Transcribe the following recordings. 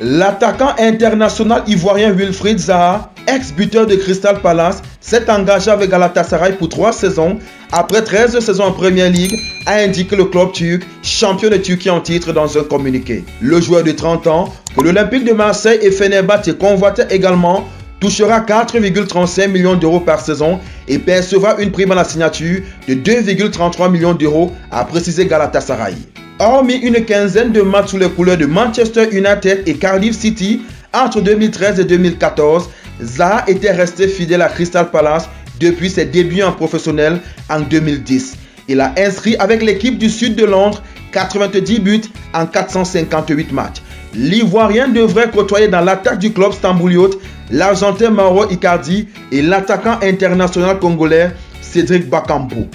L'attaquant international ivoirien Wilfried Zaha, ex-buteur de Crystal Palace, s'est engagé avec Galatasaray pour 3 saisons. Après 13 saisons en Premier League, a indiqué le club turc, champion de Turquie en titre dans un communiqué. Le joueur de 30 ans, que l'Olympique de Marseille et Fenerbahçe convoitaient également, touchera 4,35 millions d'euros par saison et percevra une prime à la signature de 2,33 millions d'euros, a précisé Galatasaray. Hormis une quinzaine de matchs sous les couleurs de Manchester United et Cardiff City entre 2013 et 2014, Zaha était resté fidèle à Crystal Palace depuis ses débuts en professionnel en 2010. Il a inscrit avec l'équipe du sud de Londres 90 buts en 458 matchs. L'Ivoirien devrait côtoyer dans l'attaque du club stambouliote l'Argentin Mauro Icardi et l'attaquant international congolais Cédric Bakambu.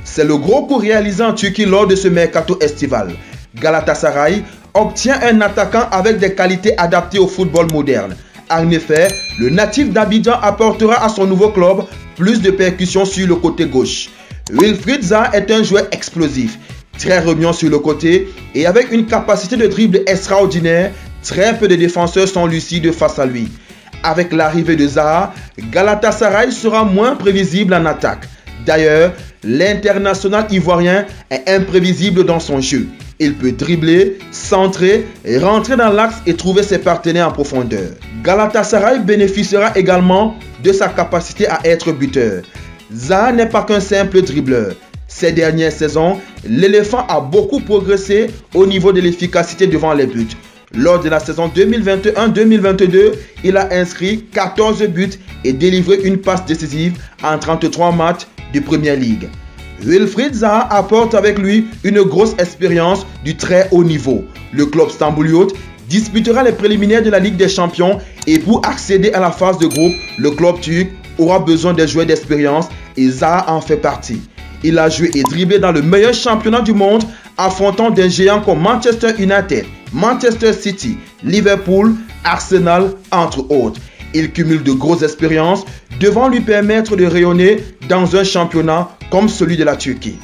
C'est le gros coup réalisé en Turquie lors de ce mercato estival. Galatasaray obtient un attaquant avec des qualités adaptées au football moderne. En effet, le natif d'Abidjan apportera à son nouveau club plus de percussions sur le côté gauche. Wilfried Zaha est un joueur explosif, très remuant sur le côté et avec une capacité de dribble extraordinaire. Très peu de défenseurs sont lucides face à lui. Avec l'arrivée de Zaha, Galatasaray sera moins prévisible en attaque. D'ailleurs, l'international ivoirien est imprévisible dans son jeu. Il peut dribbler, centrer, rentrer dans l'axe et trouver ses partenaires en profondeur. Galatasaray bénéficiera également de sa capacité à être buteur. Zaha n'est pas qu'un simple dribbleur. Ces dernières saisons, l'éléphant a beaucoup progressé au niveau de l'efficacité devant les buts. Lors de la saison 2021-2022, il a inscrit 14 buts et délivré une passe décisive en 33 matchs de Premier League. Wilfried Zaha apporte avec lui une grosse expérience du très haut niveau. Le club stambouliote disputera les préliminaires de la Ligue des Champions et pour accéder à la phase de groupe, le club turc aura besoin des joueurs d'expérience et Zaha en fait partie. Il a joué et dribblé dans le meilleur championnat du monde, affrontant des géants comme Manchester United, Manchester City, Liverpool, Arsenal, entre autres. Il cumule de grosses expériences devant lui permettre de rayonner dans un championnat comme celui de la Turquie.